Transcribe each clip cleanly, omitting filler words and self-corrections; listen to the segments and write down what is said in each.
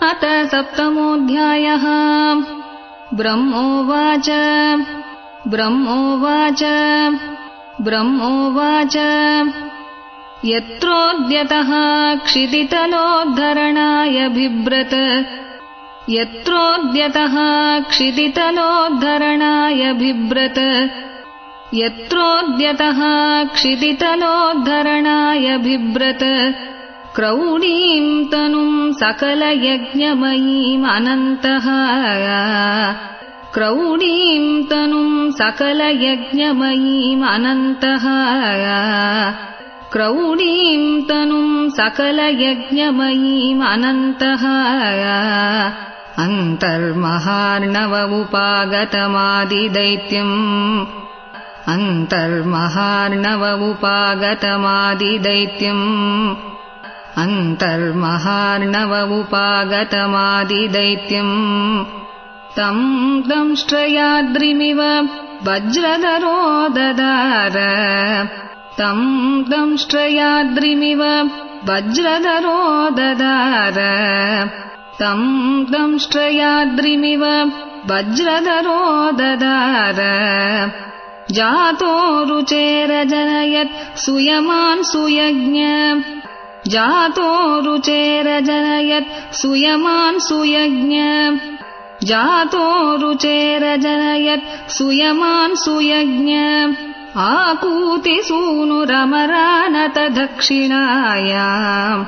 अथ सप्तमोऽध्यायः। ब्रह्मोवाच यत्रोद्यतः क्षितितलोद्धरणाय बिभ्रत् क्रौडीम् तनुम् सकलयज्ञमयीम् अनन्तः अन्तर्महार्णव उपागतमादिदैत्यम् तम् दंष्ट्रयाद्रिमिव वज्रधरो ददार जातो रुचेरजनयत् सुयमान् सुयज्ञ आकूतिसूनुरमरानत दक्षिणायाम्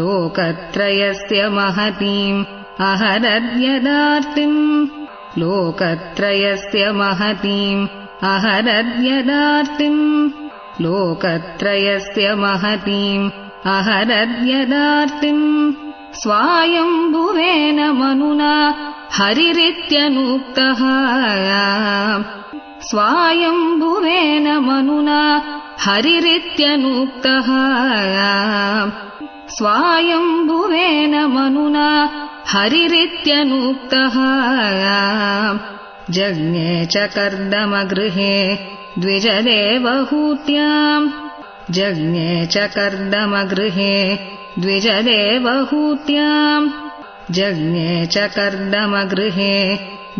लोकत्रयस्य महतीम् अहरद्यदार्तिम् स्वायम्भुवेन मनुना हरिरित्यनूक्तः जज्ञे च कर्दमगृहे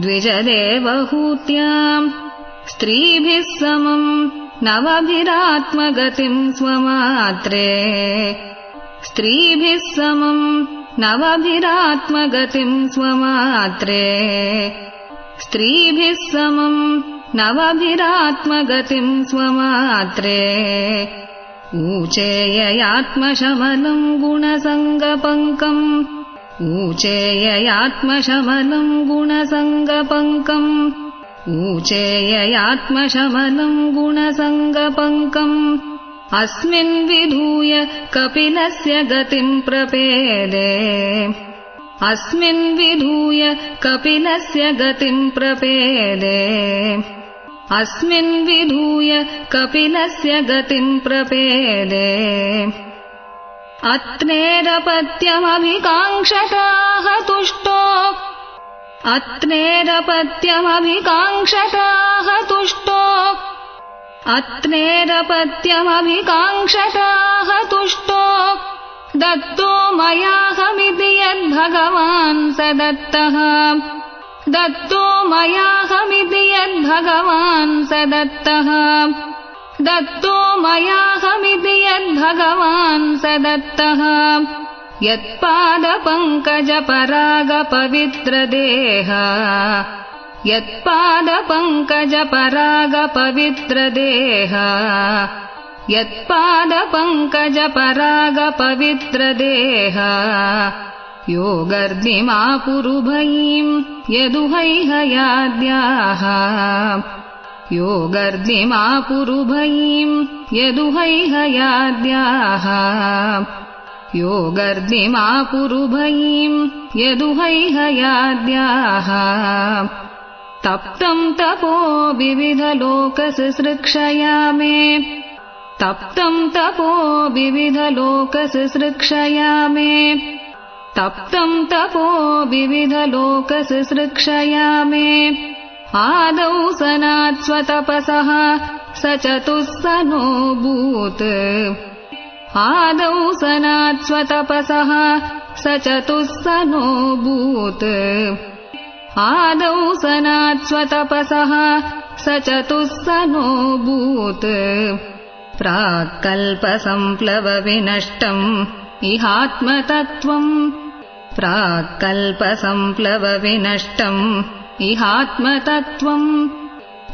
द्विजदेवहूत्याम् स्त्रीभिः समम् नवभिरात्मगतिम् स्वमात्रे ऊचेययात्मशमलम् गुणसङ्गपङ्कम् अस्मिन् विधूय कपिलस्य गतिम् प्रपेदे अत्नेरपत्यमभिकाङ्क्षताः तुष्टो दत्तो मयाहमिति यद्भगवान् स दत्तः यत्पादपङ्कजपरागपवित्रदेह योगर्दिमापुरुभयीम् यदुहैहयाद्याः तप्तम् तपो विविधलोकसृक्षया मे तप्तम् तपो विविधलोकसृक्षया मे आदौ सनात् स्वतपसः स चतुस्सनोऽभूत् आदौ सनात् स्वतपसः स चतुस्सनोऽभूत् आदौ सनात् स्वतपसः स चतुस्सनोऽभूत् प्राक्कल्पसम्प्लवविनष्टम् इहात्मतत्त्वम् प्राक्कल्पसम्प्लवविनष्टम् इहात्मतत्त्वम्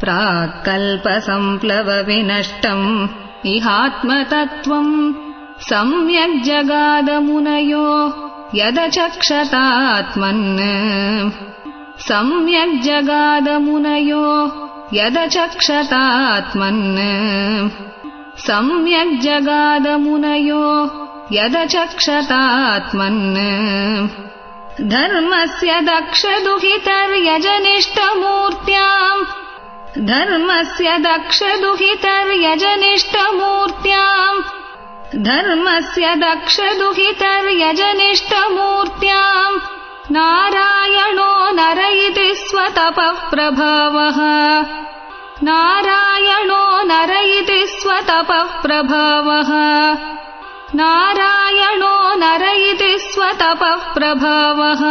प्राक्कल्पसम्प्लवविनष्टम् इहात्मतत्त्वम् सम्यक् जगादमुनयो यदचक्षतात्मन् सम्यक् जगादमुनयो यदचक्षतात्मन् सम्यक् जगादमुनयो यदचक्षतात्मन् धर्मस्य दक्षदुहितर्यजनिष्ठमूर्त्याम् धर्मस्य दक्षदुहितर्यजनिष्ठमूर्त्याम् धर्मस्य दक्षदुहितर्यजनिष्ठमूर्त्याम् नारायणो नर इति स्वतपः प्रभावः नारायणो नर इति स्वतपः प्रभावः नारायणो नर इति स्वतपः प्रभावः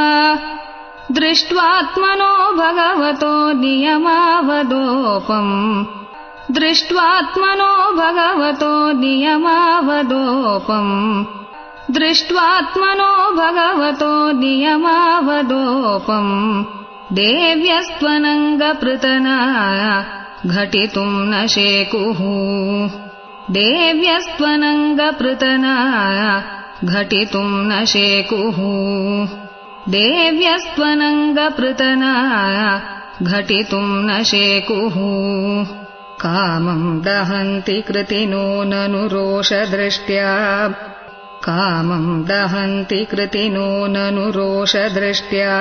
दृष्ट्वात्मनो भगवतो नियमावदोपम् दृष्ट्वात्मनो भगवतो नियमावदोपम् दृष्ट्वात्मनो भगवतो नियमावदोपम् देव्यस्त्वनङ्गपृतना घटितुम् न शेकुः देव्यस्त्वनङ्गपृतना घटितुम् न शेकुः देव्यस्त्वनङ्गपृतना घटितुम् न शेकुः कामम् दहन्ति कृतिनो ननु रोषदृष्ट्या कामम् दहन्ति कृतिनो ननु रोषदृष्ट्या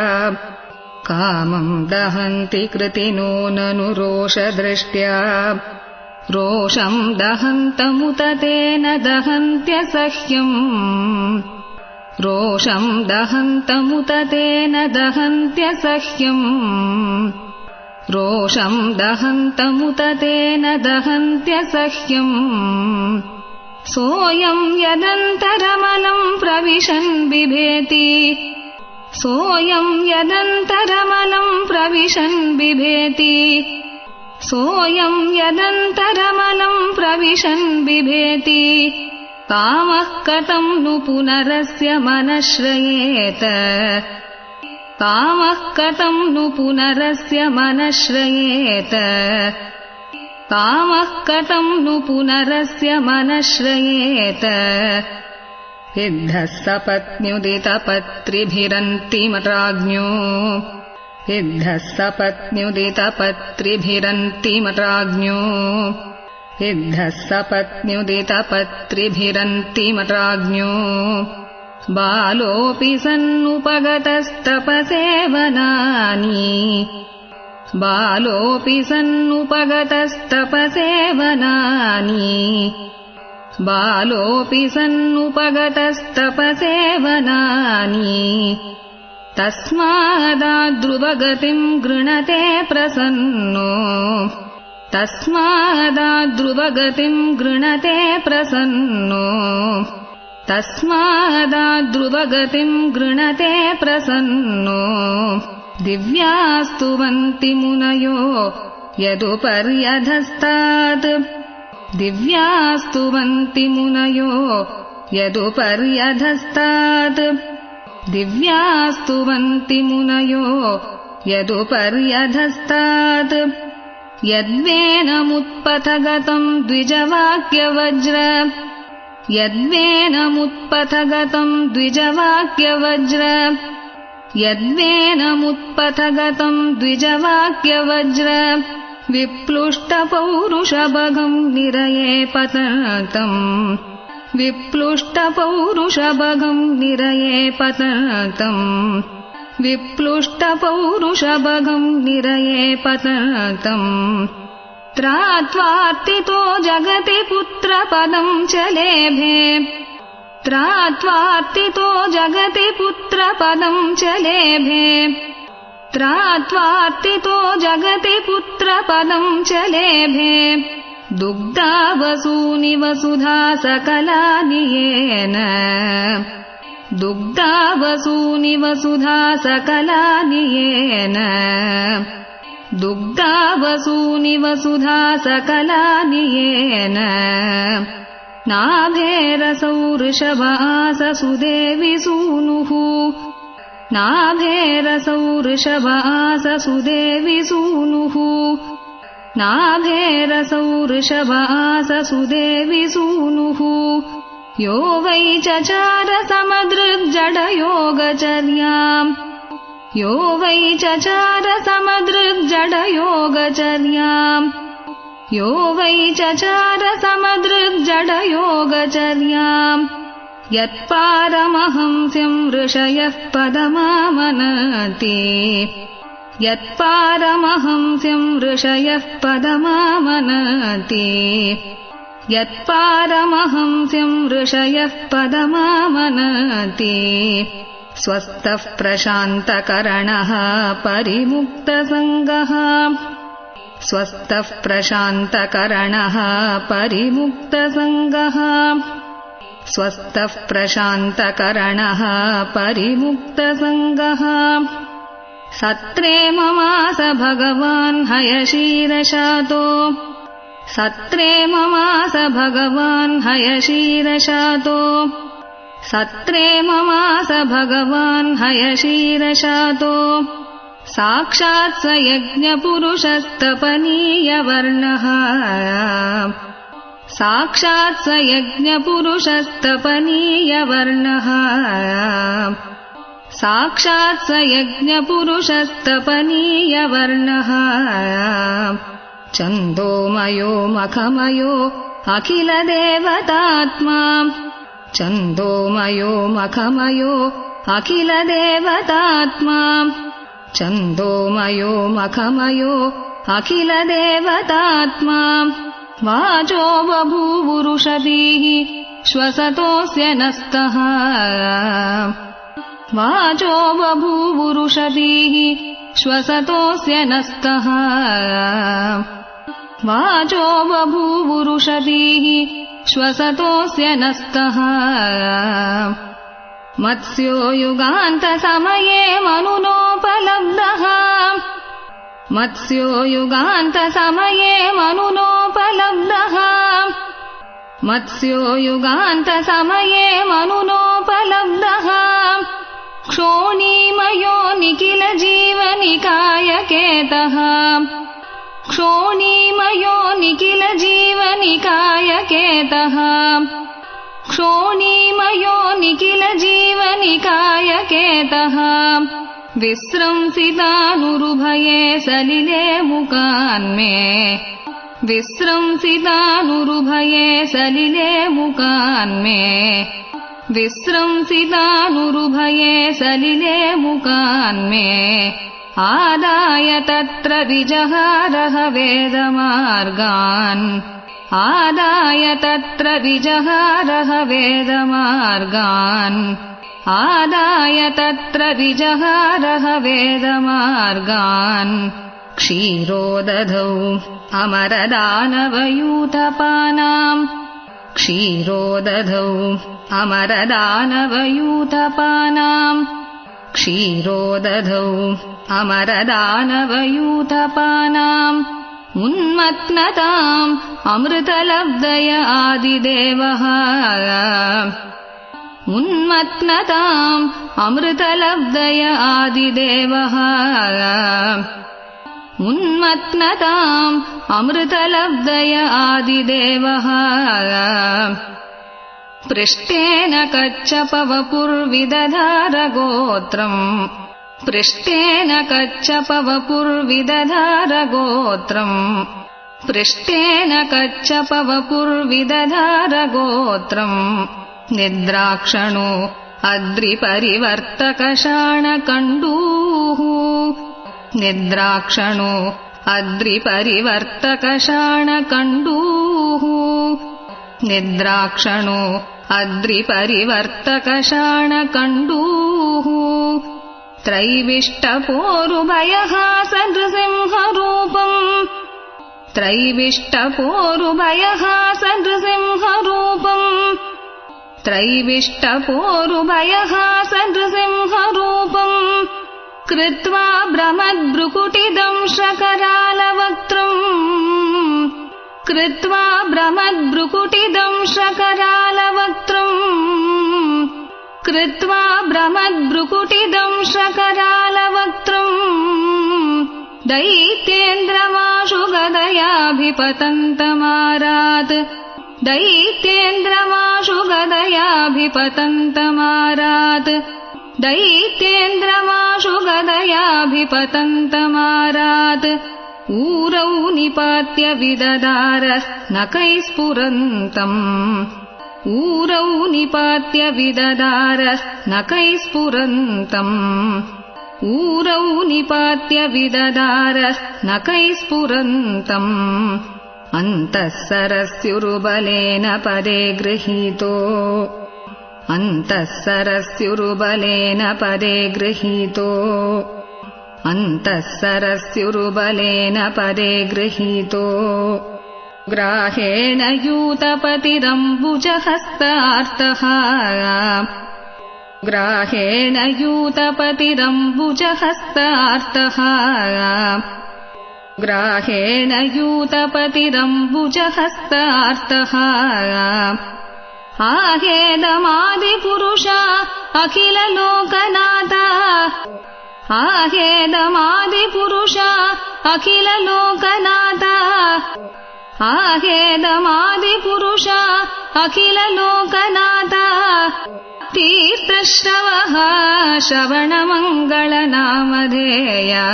कामम् दहन्ति कृतिनो ननु रोषदृष्ट्या रोषम् दहन्तमुत तेन दहन्त्यसह्यम् रोषम् दहन्तमुत तेन दहन्त्यसह्यम् रोषम् दहन्तमुत तेन दहन्त्यसह्यम् सोऽयम् यदन्तरमलम् प्रविशन् बिभेति सोऽयम् यदन्तरमलम् प्रविशन् बिभेति सोऽयम् यदन्तरमलम् प्रविशन् बिभेति कामः कथम् नु पुनरस्य मनश्रयेत कामः कथम् नु पुनरस्य मनश्रयेत कामः कथम् नु पुनरस्य मनश्रयेत इद्धः सपत्न्युदितपत्रिभिरन्तिमराज्ञो इद्धः सपत्न्युदितपत्रिभिरन्तिमराज्ञो इद्धः सपत्न्युदितपत्रिभिरन्तिमराज्ञो बालोऽपि सन्नुपगतस्तपसेवनानि बालोऽपि सन्नुपगतस्तपसेवनानि बालोऽपि सन्नुपगतस्तपसेवनानि तस्मादाद्ध्रुवगतिम् गृणते प्रसन्नो तस्मादाद्ध्रुवगतिम् गृणते प्रसन्नो तस्मादाद्ध्रुवगतिम् गृणते प्रसन्नो दिव्यास्तुवन्ति मुनयो यदुपर्यधस्तात् दिव्यास्तुवन्ति मुनयो यदुपर्यधस्तात् दिव्यास्तुवन्ति मुनयो यदुपर्यधस्तात् यद्वेनमुत्पथगतम् द्विजवाक्यवज्र यद्वेनमुत्पथगतम् द्विजवाक्यवज्र यद्वेनमुत्पथगतम् द्विजवाक्यवज्र विप्लुष्टपौरुषभगम् निरये पतन्तम् विप्लुष्टपौरुषभगम् निरये पतन्तम् विप्लुष्टपौरुषभगम् निरये पतन्तम् त्रात्वार्तितो जगति पुत्रपदम् च लेभे त्रात्वार्तितो जगति पुत्रपदम् च लेभे त्रात्वार्तितो जगति पुत्रपदम् च लेभे दुग्धावसूनि वसुधा सकलानि येन दुग्धावसूनि वसुधा सकलानि येन दुग्धावसूनि वसुधा सकलानि येन नाभेरसौ वृषभाससुदेवि सूनुः नाभेरसौ वृषभाससुदेवि सूनुः नाभेरसौ वृषभाससुदेवि सूनुः यो वै चचार समदृग्जडयोगचर्याम् यो वै चचार समदृग्जडयोगचर्याम् यो वै चचार समदृग्जडयोगचर्याम् यत्पारमहंस्यम् ऋषयः पदमामनति यत्पारमहंस्यम् ऋषयः पदमामनति यत्पारमहंस्यम् ऋषयः पदमामनति स्वस्थः प्रशान्तकरणः परिमुक्तसङ्गः स्वस्थः प्रशान्तकरणः परिमुक्तसङ्गः स्वस्थः प्रशान्तकरणः परिमुक्तसङ्गः सत्रे ममास भगवान् हयशीरशातो सत्रे ममास भगवान् हयशीरशातो सत्रे ममास भगवान् हयशीरशातो साक्षात् स यज्ञपुरुषस्तपनीयवर्णः साक्षात् स यज्ञपुरुषस्तपनीयवर्णः साक्षात् स यज्ञपुरुषस्तपनीयवर्णः छन्दोमयो मखमयो अखिलदेवतात्मा छन्दोमयो मखमयो अखिलदेवतात्मा छन्दोमयो मखमयो अखिलदेवतात्मा वाचो बभूवुरुषतीः श्वसतोऽस्य नस्तः वाचो बभूवुरुषतीः श्वसतोऽस्य नस्तः वाचो बभूवुरुषतीः श्वसतोऽस्य नस्तः मत्स्यो युगान्तसमये मनुनोपलब्धः मत्स्यो युगान्तसमये मनुनोपलब्धः मत्स्यो युगान्तसमये मनुनोपलब्धः क्षोणीमयो निखिल जीवनिकायकेतः क्षोणीमयो निखिल जीवनिकायकेतः क्षोणीमयो निखिल जीवनिकायकेतः विस्रंसितानुरुभये सलिले मुकान्मे विस्रंसितानुरुभये सलिले मुकान्मे विस्रंसितानुरुभये सलिले मुकान्मे आदाय तत्र विजहारः वेदमार्गान् आदाय तत्र विजहारः वेदमार्गान् आदाय तत्र विजहारः वेदमार्गान् क्षीरोदधौ अमरदानवयूथपानाम् क्षीरोदधौ अमरदानवयूथपानाम् क्षीरोदधौ अमरदानवयूथपानाम् उन्मत्नताम् अमृतलब्धय आदिदेवः उन्मत्नताम् अमृतलब्धय आदिदेवः उन्मत्नताम् अमृतलब्धय आदिदेवः पृष्ठेन कच्छपवपुर्विदधारगोत्रम् पृष्ठेन कच्छपवपुर्विदधारगोत्रम् पृष्ठेन कच्छपवपुर्विदधारगोत्रम् निद्राक्षणो अद्रिपरिवर्तकशाणकण्डूः निद्राक्षणो अद्रिपरिवर्तकशाणकण्डूः निद्राक्षणो अद्रिपरिवर्तकशाणकण्डूः त्रैविष्टपोरुभयहासनृसिंहरूपम् त्रैविष्टपोरुभयहासनृसिंहरूपम् त्रैविष्टपोरुभयहासनृसिंहरूपम् कृत्वा भ्रमद्भ्रुकुटिदंशकरालवक्त्रम् कृत्वा भ्रमद्भ्रुकुटिदंशकरालवक्त्रम् कृत्वा भ्रमद्भ्रुकुटिदंशकरालवक्त्रम् दैत्येन्द्रमाशु गदयाभिपतन्तमारात् दैत्येन्द्रमाशु गदयाभिपतन्तमारात् दैत्येन्द्रमाशु गदयाभिपतन्तमारात् ऊरौ निपात्य विददार नखैस्फुरन्तम् ऊरौ निपात्य विददार नखैस्फुरन्तम् ऊरौ निपात्य विददार नखैस्फुरन्तम् अन्तः सरस्युरुबलेन पदे गृहीतो अन्तः सरस्युरुबलेन पदे गृहीतो अन्तः सरस्युरुबलेन पदे गृहीतो ग्राहेण यूतपतिरम्बुजहस्तार्तः ग्राहेण यूतपतिरम्बुजहस्तार्तः ग्राहेण यूतपतिरम्बुजहस्तार्तः आहेदमादिपुरुषा अखिललोकनाथा आहेदमादिपुरुषा अखिललोकनाथा आहेदमादिपुरुषा अखिललोकनाथा तीर्थश्रवः श्रवणमङ्गलनामधेया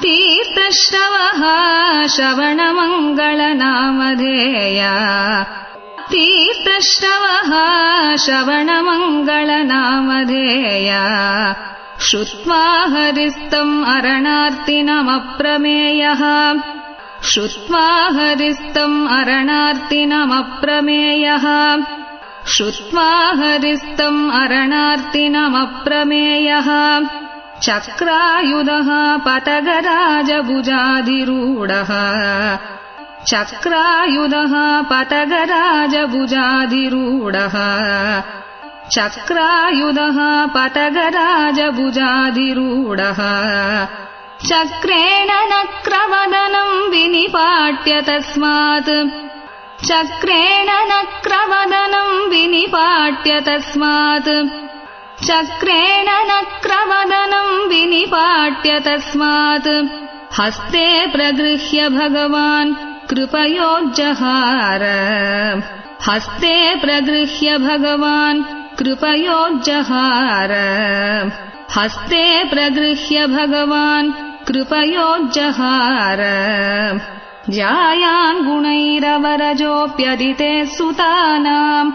तीर्थश्रवः श्रवणमङ्गलनामधेया तीर्थश्रवः श्रवणमङ्गलनामधेया श्रुत्वा हरिस्तम् अरणार्तिनमप्रमेयः श्रुत्वा हरिस्तम् अरणार्तिनमप्रमेयः श्रुत्वा हरिस्तम् अरणार्तिनमप्रमेयः चक्रायुधः पतगराजभुजाधिरूढः चक्रायुधः पतगराजभुजाधिरूढः चक्रायुधः पतगराजभुजाधिरूढः चक्रेण नक्रवदनं विनिपाट्य तस्मात् चक्रेण नक्रवदनं विनिपाट्य तस्मात् चक्रेण नक्रवदनं विनिपाट्य तस्मात् हस्ते प्रगृह्य भगवान् कृपयोज्जहार हस्ते प्रगृह्य भगवान् कृपयोज्जहार हस्ते प्रगृह्य भगवान् कृपयोज्जहार ज्यायान् गुणैरवरजोऽप्यदिते सुतानाम्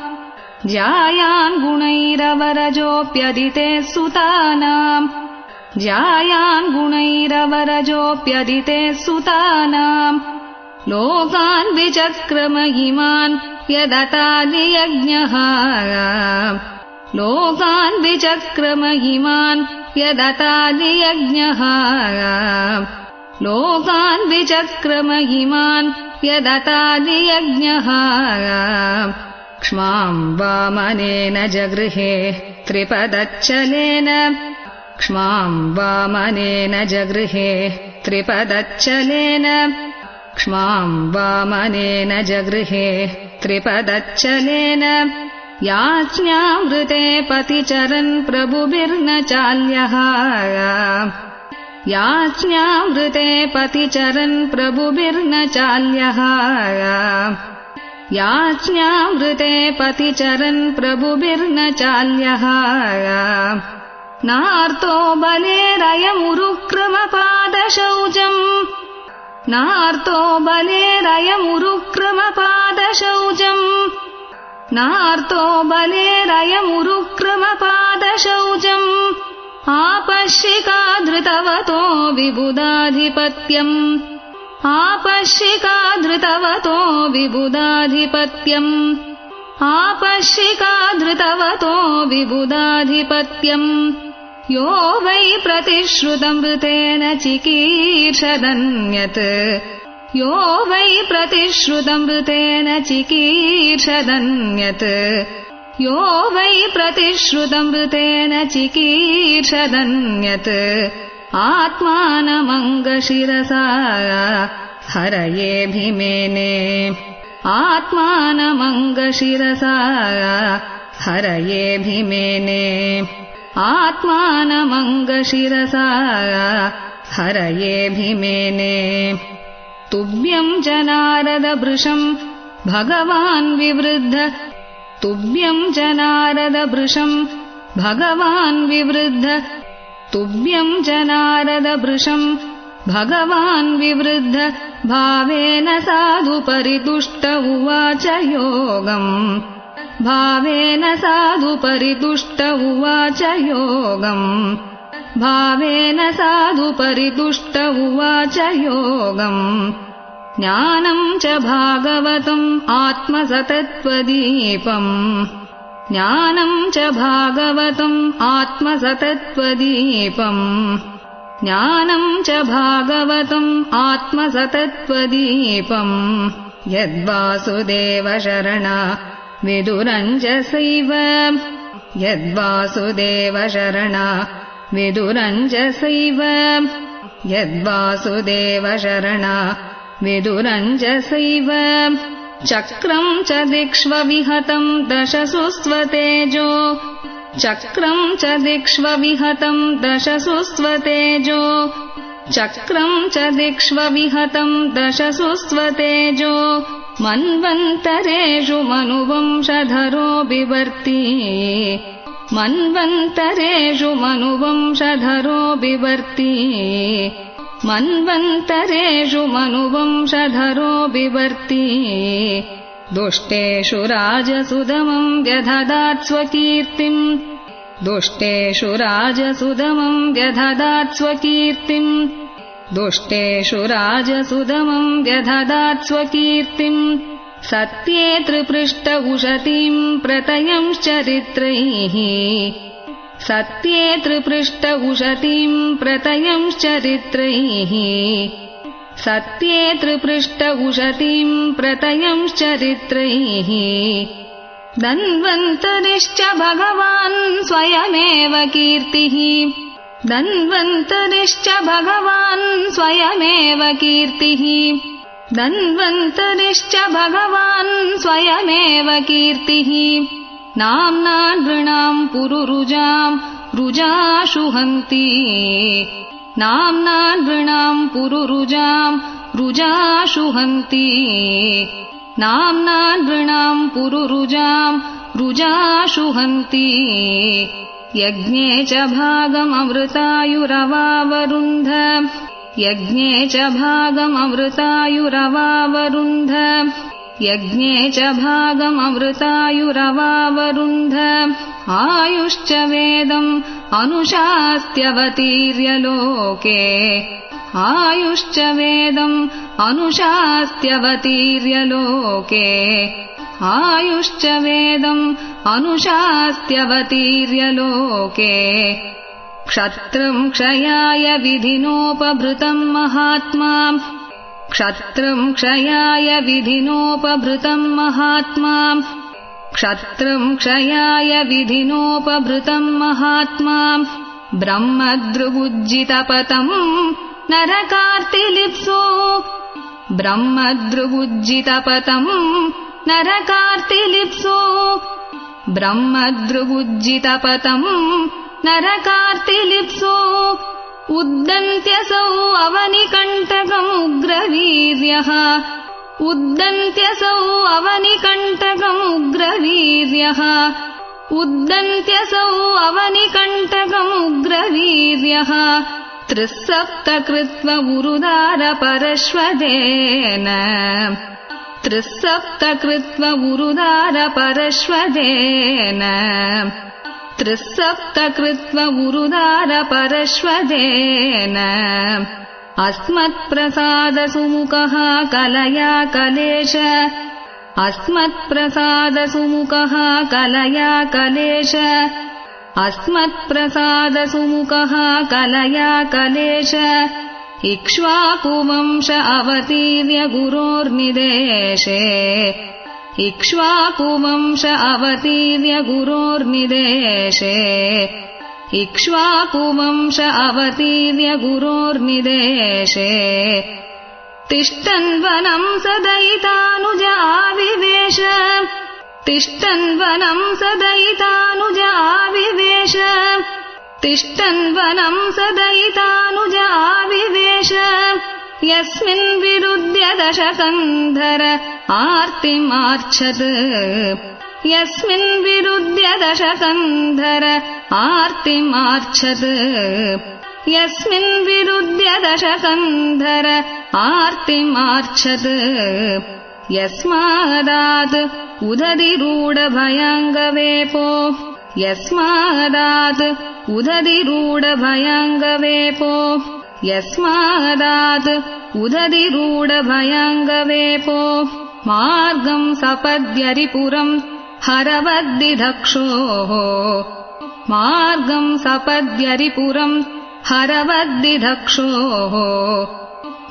ज्यायान् गुणैरवरजोऽप्यदिते सुतानाम् ज्यायान् गुणैरवरजोऽप्यदिते सुतानाम् लोकान् विचक्रम इमान् यदतादियज्ञः लोकान् विचक्रम इमान् यदतादियज्ञः लोकान् विचक्रम इमान् यदतादियज्ञः क्ष्मां वामनेन जगृहे त्रिपदच्चलेन क्ष्मां वामनेन जगृहे त्रिपदच्चलेन क्ष्मां वामनेन जगृहे त्रिपदच्चलेन याज्ञामृते पतिचरन् प्रभुभिर्न चाल्यः याज्ञामृते पतिचरन् प्रभुभिर्न चाल्यः याज्ञामृते पतिचरन् प्रभुभिर्न चाल्यः नार्तो बलेरयमुरुक्रमपादशौचम् नार्तो बलेरयमुरुक्रमपादशौचम् नार्तो बलेरयमुरुक्रमपादशौचम् आपश्यिकाधृतवतो विबुधाधिपत्यम् आपश्यिकाधृतवतो विबुधाधिपत्यम् आपश्यिकाधृतवतो विबुधाधिपत्यम् यो वै प्रतिश्रुतमृतेन चिकीर्षदन्यत् यो वै प्रतिश्रुतमृतेन चिकीर्षदन्यत् यो वै प्रतिश्रुतमृतेन चिकीर्षदन्यत् आत्मानमङ्गशिरसा हरये भीमेने आत्मानमङ्गशिरसा हरये भीमेने आत्मानमङ्गशिरसा हरये भीमेने तुभ्यम् च नारदवृषम् भगवान् विवृद्ध तुभ्यम् च नारदवृषम् भगवान् विवृद्ध तुभ्यम् च नारदवृषम् भगवान् विवृद्ध भावेन साधु परितुष्ट उवाच योगम् भावेन साधु परितुष्ट उवाच योगम् भावेन साधु परितुष्ट उवाच योगम् ज्ञानम् च भागवतम् आत्मसतत्त्वदीपम् ज्ञानम् च भागवतम् आत्मसतत्त्वदीपम् ज्ञानम् च भागवतम् आत्मसतत्त्वदीपम् यद्वासुदेव शरणा विदुरञ्जसैव यद्वासुदेव शरणा विदुरञ्जसैव यद्वासुदेव शरणा विदुरञ्जसैव चक्रम् च दिक्ष्वविहतम् दशसु स्वतेजो चक्रम् च दिक्ष्वविहतम् दशसु स्वतेजो चक्रम् च दिक्ष्वविहतम् दशसु स्वतेजो मन्वन्तरेषु मनुवंशधरो बिवर्ति मन्वन्तरेषु मनुवंशधरो बिवर्ति मन्वन्तरेषु मनुवंशधरो बिवर्ति दुष्टेषु राजसुदमम् व्यधदात् स्वकीर्तिम् दुष्टेषु राजसुदमम् व्यधदात् स्वकीर्तिम् दुष्टेषु राजसुदमम् व्यधदात् स्वकीर्तिम् सत्ये त्रिपृष्ट उशतीम् प्रतयंश्चरित्रैः सत्ये त्रिपृष्ट उशतीम् प्रतयंश्चरित्रैः सत्ये त्रिपृष्ट उशतीम् प्रतयंश्चरित्रैः धन्वन्तरिश्च भगवान् स्वयमेव कीर्तिः धन्वन्तरिश्च भगवान् स्वयमेव कीर्तिः धन्वन्तरिश्च भगवान् स्वयमेव कीर्तिः नाम्ना नृणाम् पुरुरुजाम् रुजाशुहन्ति नाम्ना नृणाम् पुरुरुजाम् रुजाशुहन्ति नाम्ना नृणाम् पुरुरुजाम् रुजाशुहन्ति यज्ञे च भागममृतायुरवावरुन्ध यज्ञे च भागममृतायुरवावरुन्ध यज्ञे च भागममृतायुरवावरुन्ध आयुश्च वेदम् अनुशास्त्यवतीर्य लोके आयुश्च वेदम् अनुशास्त्यवतीर्य लोके आयुश्च वेदम् अनुशास्त्यवतीर्य लोके क्षत्रम् क्षयाय विधिनोपभृतम् महात्मा क्षत्रम् क्षयाय विधिनोपभृतम् महात्मा क्षत्रम् क्षयाय विधिनोपभृतम् महात्मा ब्रह्मदृगुज्जितपतम् नरकार्तिलिप्सो ब्रह्मदृगुज्जितपतम् नरकार्तिलिप्सो ब्रह्मदृगुज्जितपतम् नरकार्तिलिप्सो उद्दन्त्यसौ अवनिकण्टकमुग्रवीर्यः उद्दन्त्यसौ अवनिकण्टकमुग्रवीर्यः उद्दन्त्यसौ अवनिकण्टकमुग्रवीर्यः त्रिसप्तकृत्व उरुदारपरश्वदेन त्रिसप्तकृत्व उरुदारपरश्वदेन त्रिसप्तकृत्व उरुदारपरश्वदेन अस्मत्प्रसादसुमुखः कलया कलेश अस्मत्प्रसादसुमुखः कलया कलेश अस्मत्प्रसादसुमुखः कलया कलेश इक्ष्वाकुवंश अवतीर्य गुरोर्निदेशे इक्ष्वाकुवंश अवतीर्य गुरोर्निदेशे इक्ष्वाकुवंश अवतीर्य गुरोर्निदेशे तिष्ठन्वनं सदयितानुजाविवेश तिष्ठन्वनं सदयितानुजाविवेश तिष्ठन्वनं सदयितानुजाविवेश यस्मिन् विरुध्य दशकन्धर आर्तिमार्च्छत् यस्मिन् विरुध्य दशकन्धर आर्तिमार्च्छत् यस्मिन् विरुध्य दशकन्धर आर्तिमार्च्छत् यस्मादात् उदधिरूढभयङ्गवेपो यस्मादात् उदधिरूढभयङ्गवेपो यस्मादात् उदधिरूढभयङ्गवेपो मार्गं सपद्यरिपुरम् हरवद्दिधक्षोः मार्गं सपद्यरिपुरम् हरवद्दिधक्षोः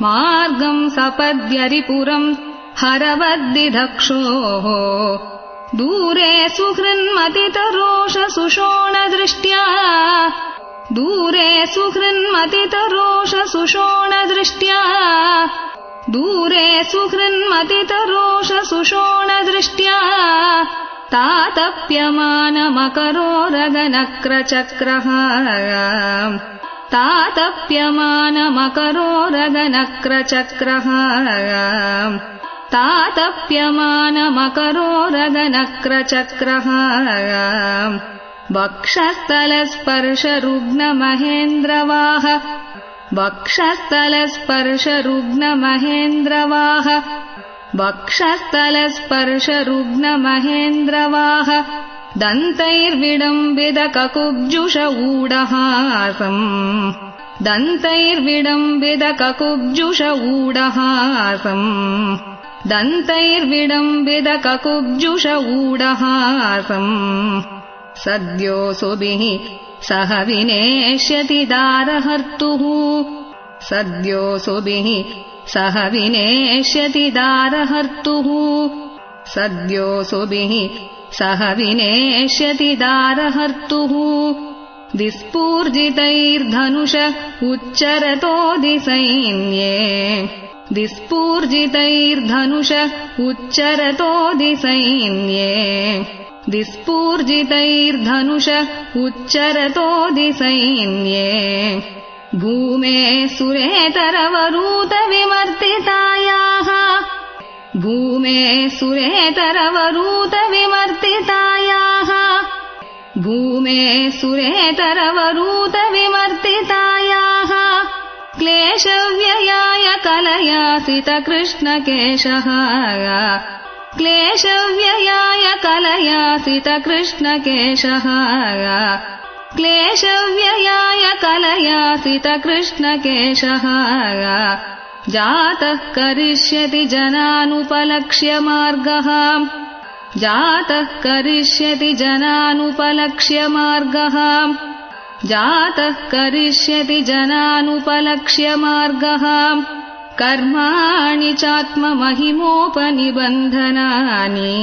मार्गं सपद्यरिपुरम् हरवद्दिधक्षोः दूरे सुहृन्मतितरोषसुषोणदृष्ट्या दूरे सुहृन्मतितरोषसुषोणदृष्ट्या दूरे सुहृन्मतितरोषसुषोणदृष्ट्या तातप्यमानमकरोरगनक्रचक्रः तातप्यमानमकरोरगनक्रचक्रः तातप्यमानमकरोरगनक्रचक्रः वक्षस्थलस्पर्शरुग्णमहेन्द्रवाह वक्षस्थलस्पर्शरुग्णमहेन्द्रवाह वक्षस्थलस्पर्शरुग्णमहेन्द्रवाह दन्तैर्विडम्बितककुब्जुष ऊढहासम् दन्तैर्विडम्बितककुब्जुष ऊढहासम् दन्तैर्विडम्बितककुब्जुष ऊढहासम् सद्योऽसुभिः सह विनेष्यति दारहर्तुः सद्योऽसुभिः सह विनेष्यति दारहर्तुः सद्योऽसुभिः सह विनेष्यति दारहर्तुः दिस्फूर्जितैर्धनुष उच्चरतोऽधिसैन्ये दिस्फूर्जितैर्धनुष उच्चरतोऽधिसैन्ये दिस्फूर्जितैर्धनुष उच्चरतोऽधिसैन्ये भूमे सुरेतरवरूतविमर्दितायाः भूमे सुरेतरवरूतविमर्दितायाः भूमे सुरेतरवरूतविमर्दितायाः क्लेशव्ययाय कलयासितकृष्णकेशः क्लेशव्ययाय कलयासितकृष्णकेशः क्लेशव्ययाय कलयासितकृष्णकेशः जातः करिष्यति जनानुपलक्ष्य मार्गः जातः करिष्यति जनानुपलक्ष्य मार्गः जातः करिष्यति जनानुपलक्ष्य मार्गः कर्माणि चात्ममहिमोपनिबन्धनानि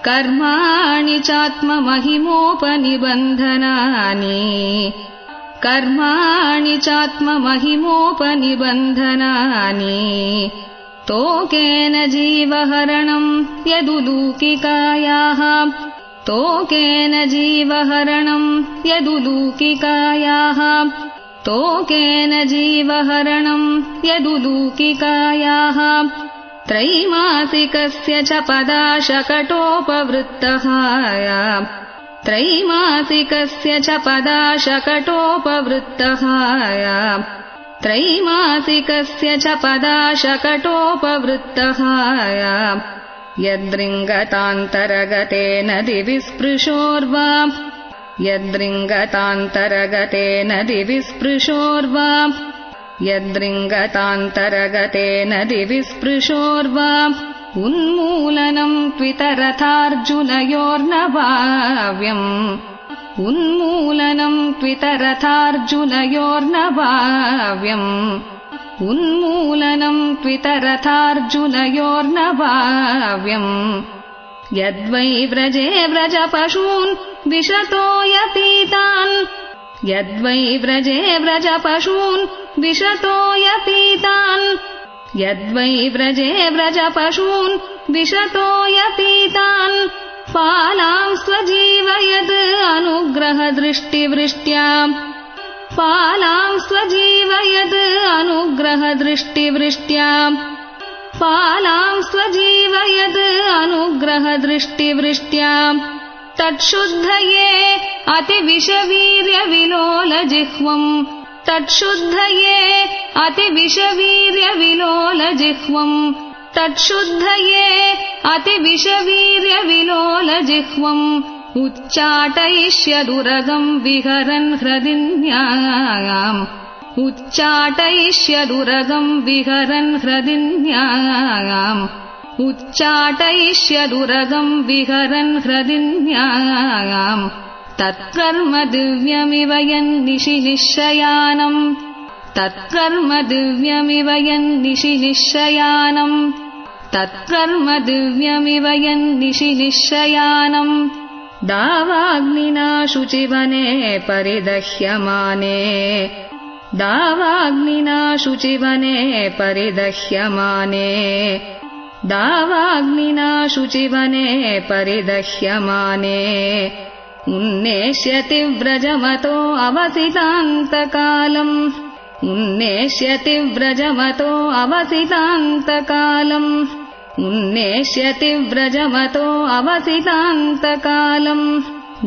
कर्माणि चात्ममहिमोपनिबन्धनानि कर्माणि चात्ममहिमोपनिबन्धनानि तोकेन जीवहरणम् यदुलूकिकायाः तोकेन जीवहरणम् यदुलूकिकायाः तोकेन जीवहरणम् यदुलूकिकायाः त्रैमासिकस्य च पदाशकटोपवृत्तः त्रैमासिकस्य च पदाशकटोपवृत्तः त्रैमासिकस्य च पदाशकटोपवृत्तः यद्रिङ्गतान्तरगतेन दिविस्पृशोर्वा यद्रिङ्गतान्तरगतेन दिविस्पृशोर्वा यद्रिङ्गतान्तरगतेन दिविस्पृशोर्वा उन्मूलनम् त्वितरथार्जुनयोर्न भाव्यम् उन्मूलनम् त्वितरथार्जुनयोर्न भाव्यम् उन्मूलनम् त्वितरथार्जुनयोर्न भाव्यम् यद्वै व्रजे व्रजपशून् दिशतो यतीतान् यद्वै व्रजे व्रजपशून् दिशतो यतीतान् यद्वै व्रजे व्रजपशून् दिशतो यतीतान् फालां स्वजीवयद् अनुग्रहदृष्टिवृष्ट्याम् फालां स्वजीवयद् अनुग्रहदृष्टिवृष्ट्याम् फालां स्वजीवयद् अनुग्रहदृष्टिवृष्ट्याम् तत्शुद्धये अतिविषवीर्यविलोलजिह्वम् तत्शुद्धये अतिविषवीर्यविलोलजिह्वम् तत्शुद्धये अतिविषवीर्यविलोलजिह्वम् उच्चाटयिष्यदुरगम् विहरन् हृदिन्याम् उच्चाटयिष्यदुरगम् विहरन् हृदिन्याम् उच्चाटयिष्यदुरगम् विहरन् हृदिन्याम् तत्कर्म दिव्यमिव यन्निशि निश्शयानम् तत्कर्म दिव्यमिव यन्निशि निश्शयानम् तत्कर्म दिव्यमिव यन्निशि निश्शयानम् दावाग्निना शुचिवने परिदह्यमाने दावाग्निना शुचिवने परिदह्यमाने दावाग्निना शुचिवने परिदह्यमाने उन्नेष्यति व्रजमतो अवसितान्तकालम् उन्नेष्यति व्रजमतो अवसितान्तकालम् उन्नेष्यति व्रजमतो अवसितान्तकालम्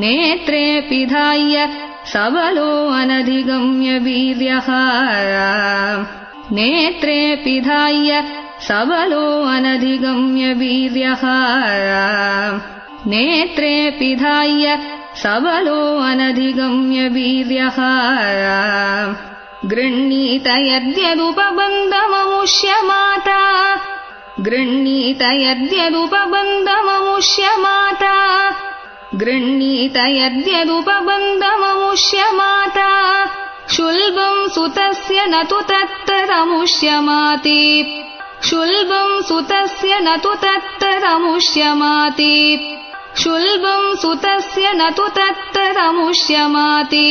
नेत्रे पिधाय सबलो अनधिगम्य वीर्यः नेत्रे पिधाय सबलो अनधिगम्य वीर्यः नेत्रे पिधाय सबलो अनधिगम्य वीर्यः गृह्णीत यद्यदुपबन्धममुष्य माता गृह्णीत यद्यदुपबन्धममुष्य माता गृह्णीत यद्यदुपबन्धममुष्य माता शुल्बम् सुतस्य न तु तत्तदमुष्यमाति शुल्बम् सुतस्य न तु तत्तदमुष्यमाति शुल्बम् सुतस्य न तु तत्तदमुष्यमाति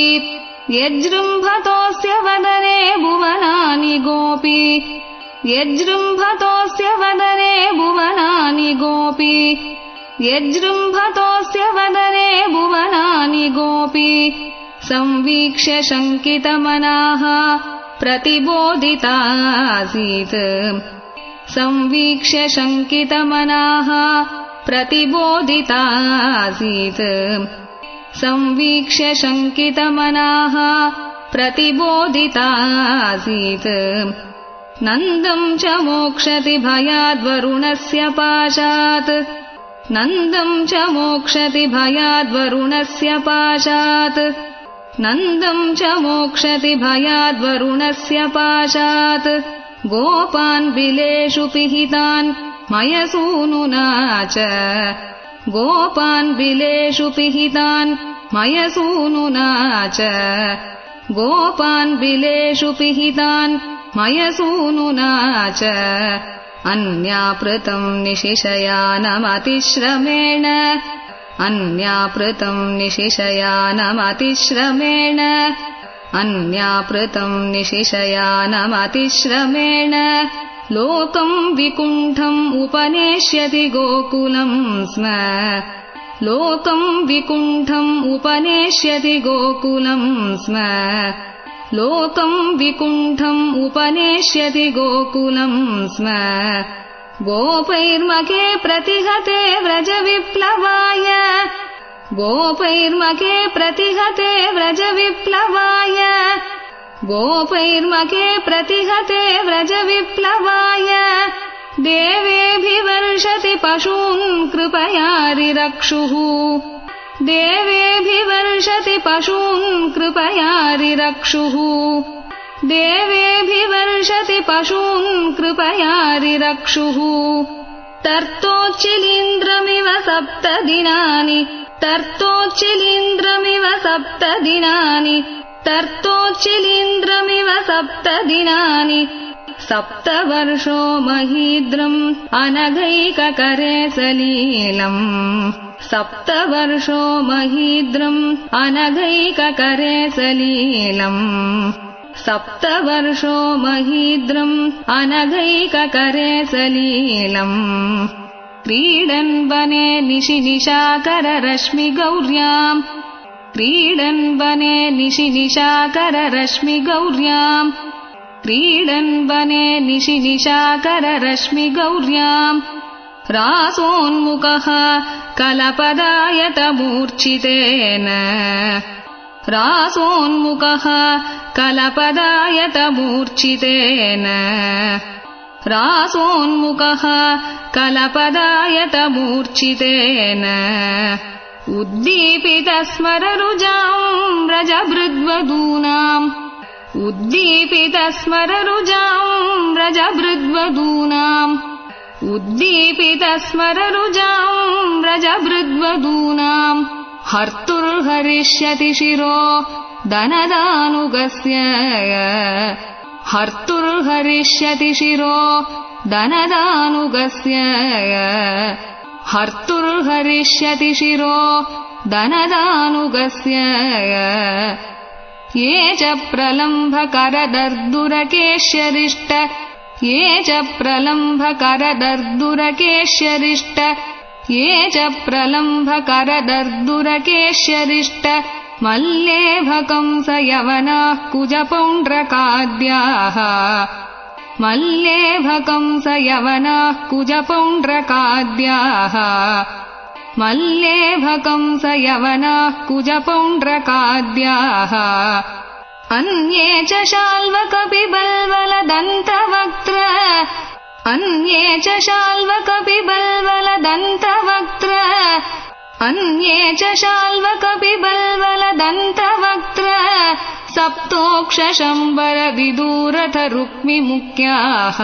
यज्जृम्भतोऽस्य वदने भुवनानि गोपी यज्जृम्भतोऽस्य वदने भुवनानि गोपी यज्जृम्भतोऽस्य वदने भुवनानि गोपी संवीक्ष्य शङ्कितमनाः प्रतिबोधितासीत् संवीक्ष्य शङ्कितमनाः प्रतिबोधितासीत् संवीक्ष्य शङ्कितमनाः प्रतिबोधितासीत् नन्दम् च मोक्षति भयाद्वरुणस्य पाशात् नन्दम् च मोक्षति भयाद्वरुणस्य पाशात् नन्दम् च मोक्षति भयाद्वरुणस्य पाशात् गोपान् बिलेषु पिहितान् मयसूनुना च गोपान् बिलेषु पिहितान् मयसूनुना च गोपान् बिलेषु पिहितान् मयसूनुना च अन्यापृतम् निशिशयानमतिश्रमेण अन्यापृतम् निशिशयानमतिश्रमेण अन्यापृतम् निशिशयानमतिश्रमेण लोकम् विकुण्ठम् उपनेष्यति गोकुलम् स्म लोकम् विकुण्ठम् उपनेष्यति गोकुलम् स्म लोकम् विकुण्ठम् उपनेष्यति गोकुलम् स्म गोपैर्मखे प्रतिहते व्रजविप्लवाय गोपैर्मखे प्रतिहते व्रजविप्लवाय गोपैर्मखे प्रतिहते व्रजविप्लवाय देवेऽभिवर्षति पशून् कृपयारिरक्षुः देवेऽभिवर्षति पशून् कृपयारिरक्षुः देवेऽभिवर्षति पशून् कृपयारिरक्षुः तर्तोच्चिलीन्द्रमिव 7 दिनानि तर्तोच्चिलीन्द्रमिव सप्तदिनानि तर्तोच्चिलीन्द्रमिव सप्तदिनानि सप्तवर्षो महीद्रम् अनघैककरे सलीलम् सप्तवर्षो महीद्रम् अनघैककरे सलीलम् सप्तवर्षो महीद्रम् अनघैककरे सलीलम् क्रीडन् वने निशिनिशाकररश्मिगौर्याम् क्रीडन् वने निशिनिशाकररश्मिगौर्याम् क्रीडन् वने निशिनिशाकररश्मिगौर्याम् रासोन्मुखः कलपदायतमूर्च्छितेन रासोन्मुखः कलपदायतमूर्च्छितेन रासोन्मुखः कलपदायतमूर्च्छितेन उद्दीपितस्मररुजाम् व्रजभृद्वधूनाम् उद्दीपितस्मररुजाम् व्रजभृद्वधूनाम् उद्दीपितस्मररुजाम् व्रजभृद्वधूनाम् हर्तुर्हरिष्यति शिरो दनदानुगस्य हर्तुर्हरिष्यति शिरो दनदानुगस्य हर्तुर्हरिष्यति शिरो दनदानुगस्य ये च प्रलम्भकरदर्दुरकेश्यरिष्ट ये च प्रलम्भकरदर्दुरकेश्यरिष्ट ये च प्रलम्भकरदर्दुरकेश्यरिष्ट मल्लेभकंस यवनाः कुजपौण्ड्रकाद्याः मल्लेभकंस यवनाः कुजपौण्ड्रकाद्याः मल्लेभकंस यवनाः कुजपौण्ड्रकाद्याः अन्ये च शाल्वकपिबल्वलदन्तवक्त्र अन्ये च शाल्वकपिबल्वलदन्तवक्त्र अन्ये च शाल्वकपिबल्वलदन्तवक्त्र सप्तोक्षशम्बरविदूरथरुक्मिमुख्याः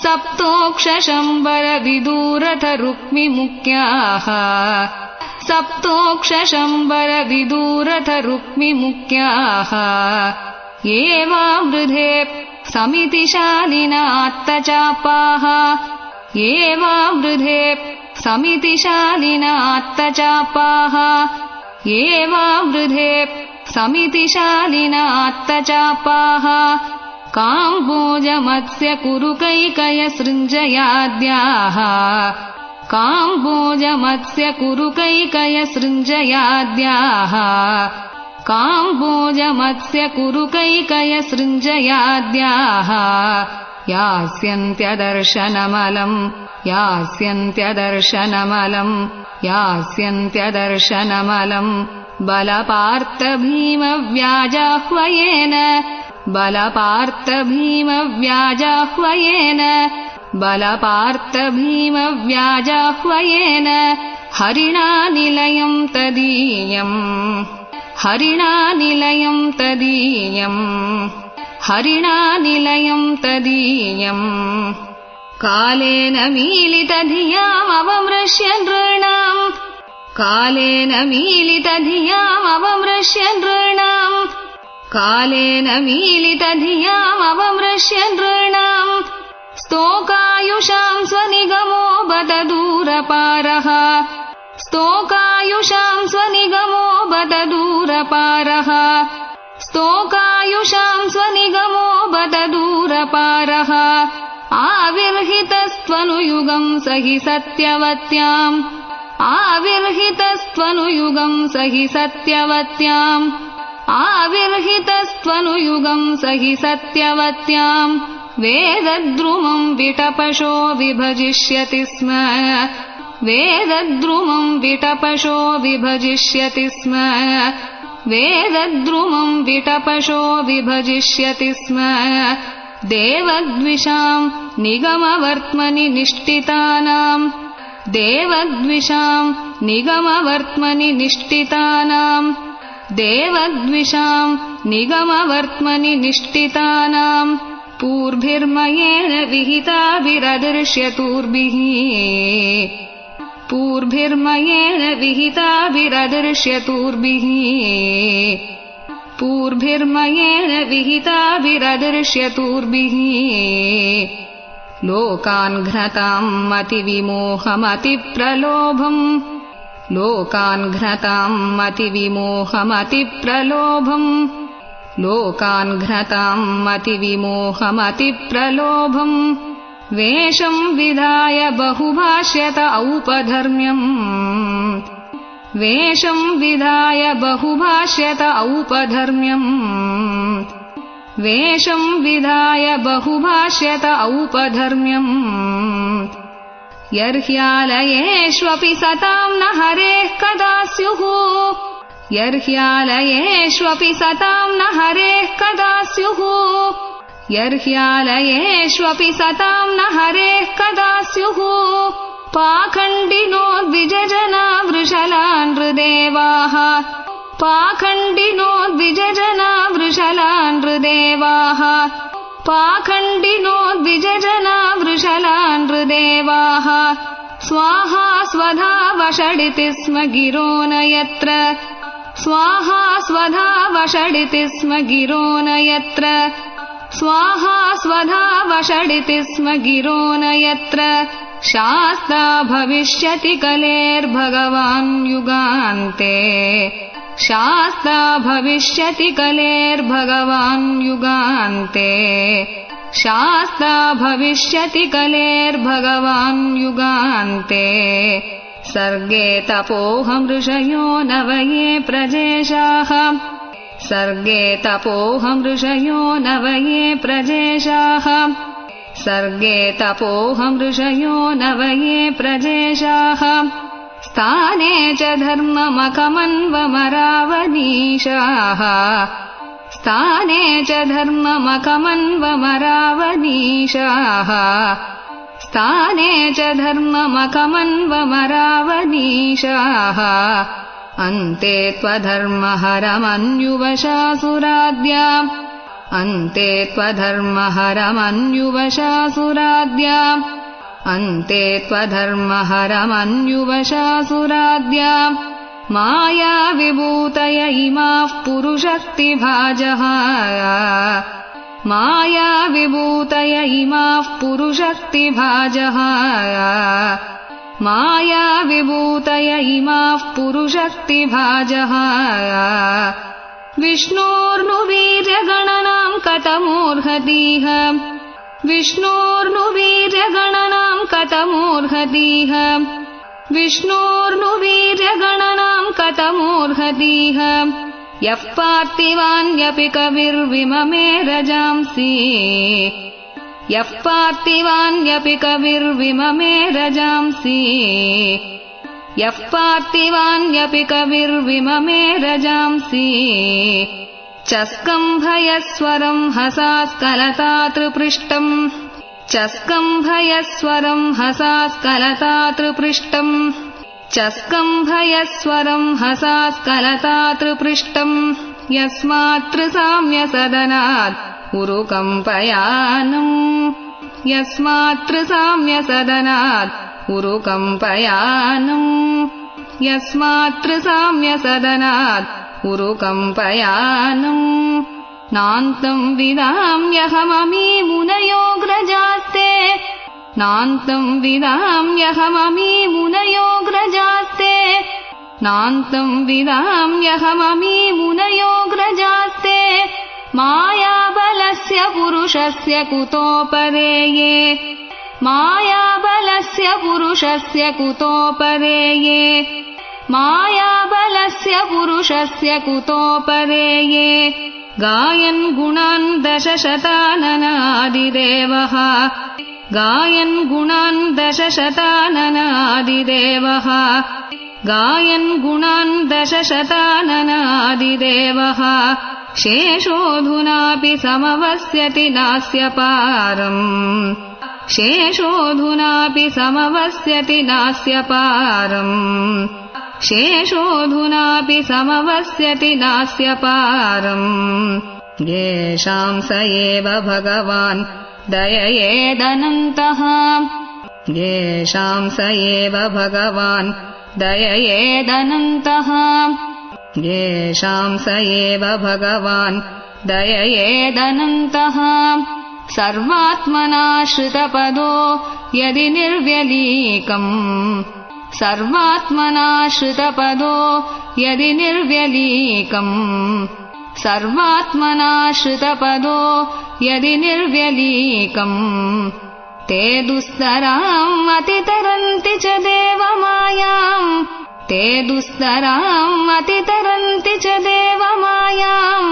सप्तोक्षशम्बरविदूरथरुक्मिमुख्याः सप्तोक्षशम्बरविदूरथरुक्मिमुख्याः एवावृधे समितिशालिनात्तचापाः एवावृधे समितिशालिनात्तचापाः एवावृधे समितिशालिनात्तचापाः काम्बोजमत्स्य कुरुकैकयसृञ्जयाद्याः काम्बोजमत्स्य कुरुकैकयसृञ्जयाद्याः काम्बोजमत्स्य कुरुकैकयसृञ्जयाद्याः यास्यन्त्यदर्शनमलम् यास्यन्त्यदर्शनमलम् यास्यन्त्यदर्शनमलम् बलपार्थभीमव्याजाह्वयेन बलपार्थभीमव्याजाह्वयेन बलपार्थभीमव्याजाह्वयेन हरिणा निलयम् तदीयम् हरिणा निलयम् तदीयम् हरिणा निलयम् तदीयम् कालेन मीलितधियामवमृश्य नृणाम् कालेन मीलितधियामवमृश्य नृणाम् कालेन मीलितधियामवमृश्य नृणाम् स्तोकायुषाम् स्वनिगमो बत दूरपारः स्तोकायुषाम् स्वनिगमो बत दूरपारः स्तोकायुषाम् स्वनिगमो बत दूरपारः आविर्हितस्त्वनुयुगम् सहि सत्यवत्याम् आविर्हितस्त्वनुयुगम् सहि सत्यवत्याम् आविर्हितस्त्वनुयुगम् सहि सत्यवत्याम् वेदद्रुमम् विटपशो विभजिष्यति स्म वेदद्रुमम् विटपशो विभजिष्यति स्म वेदद्रुमम् विटपशो विभजिष्यति स्म देवद्विषाम् निगमवर्त्मनि निष्ठितानाम् देवद्विषाम् निगमवर्त्मनि निष्ठितानाम् देवद्विषाम् निगमवर्त्मनि निष्ठितानाम् पूर्भिर्मयेन विहिताभिरदृश्यतूर्भिः पूर्भिर्मयेण विहिताभिरदृश्यतूर्भिः पूर्भिर्मयेण विहिताभिरदृश्यतूर्भिः लोकान् घ्नताम् मतिविमोहमतिप्रलोभम् लोकान् घ्नताम् मतिविमोहमतिप्रलोभम् लोकान् घ्नताम् मतिविमोहमतिप्रलोभम् वेषम् विधाय बहुभाष्यत औपधर्म्यम् वेषम् विधाय बहुभाष्यत औपधर्म्यम् वेषम् विधाय बहुभाष्यत औपधर्म्यम् यर्ह्यालयेष्वपि सताम् न हरेः कदा स्युः यर्ह्यालयेष्वपि सताम् न हरेः कदा स्युः यर्ह्यालयेष्वपि सताम् न हरेः कदा स्युः पाखण्डिनो द्विजजना वृषलान् नृदेवाः पाखण्डिनो द्विजजना वृषलान् नृदेवाः पाखण्डिनो द्विजजना वृषलान् नृदेवाः स्वाहा स्वधा वषडिति स्म गिरो न यत्र स्वाहा स्वधा वषडिति स्म गिरो न यत्र स्वाहा स्वधा वषडिति स्म गिरो न यत्र शास्ता भविष्यति कलेर्भगवान् युगान्ते शास्ता भविष्यति कलेर्भगवान् युगान्ते शास्ता भविष्यति कलेर्भगवान् युगान्ते सर्गे तपोऽहम् ऋषयो नवये प्रजेशाः सर्गे तपोऽहम् ऋषयो नवये प्रजेशाः सर्गे तपोऽहम् ऋषयो नवये प्रजेशाः स्थाने च धर्ममकमन्वमरावनीशाः स्थाने च धर्ममकमन्वमरावनीशाः स्थाने च धर्ममकमन्वमरावनीशाः अन्ते त्वधर्महरमन्युवशासुराद्या अन्ते त्वधर्महरमन्युवशासुराद्या अन्ते त्वधर्महरमन्युवशासुराद्या माया विभूतय इमाः पुरुशक्तिभाजः माया विभूतय इमाः पुरुशक्तिभाजः माया विभूतय इमाः पुरुशक्तिभाजः विष्णोर्नुवीर्यगणनाम् कथमोर्हतीह विष्णोर्नुवीर्यगणनाम् कथमोर्हतीह विष्णोर्नुवीर्यगणनाम् कथमोर्हतीह यः पार्थिवान्यपि कविर्विममे रजांसि यः पार्थिवान्यपि कविर्विममे रजांसि यः पार्थिवान्यपि कविर्विममे रजांसि चस्कम्भयस्वरम् हसास्कलतातृपृष्टम् चस्कम्भयस्वरम् हसास्कलतातृपृष्टम् चस्कम्भयस्वरम् हसास्कलतातृपृष्टम् यस्मात्तृसाम्यसदनात् उरुकम्पयानम् यस्मात्तृसाम्यसदनात् उरुकम्पयानम् यस्मात्तृसाम्यसदनात् उरुकम्पयानम् नान्तम् विदाम्यहममी मुनयोऽग्रजास्ते नान्तम् विदाम्यहममी मुनयोऽग्रजास्ते नान्तम् विदाम्यहममी मुनयोऽग्रजास्ते मायाबलस्य पुरुषस्य कुतोपरेये मायाबलस्य पुरुषस्य कुतोपरेये मायाबलस्य पुरुषस्य कुतोपरेये गायन् गुणान् दशशताननादिदेवः गायन् गुणान् दशशताननादिदेवः गायन् गुणान् दशशताननादिदेवः शेषोऽधुनापि समवस्यति नास्य पारम् शेषोऽधुनापि समवस्यति नास्य पारम् शेषोऽधुनापि समवस्यति नास्य पारम् येषाम् स एव भगवान् दययेदनन्तः येषां स एव भगवान् दययेदनन्तः येषां स एव भगवान् दययेदनन्तः सर्वात्मनाश्रितपदो यदि निर्व्यलीकम् सर्वात्मनाश्रितपदो यदि निर्व्यलीकम् सर्वात्मनाश्रितपदो यदि निर्व्यलीकम् ते दुस्तराम् अतितरन्ति च देवमायाम् ते दुस्तराम् अतितरन्ति च देवमायाम्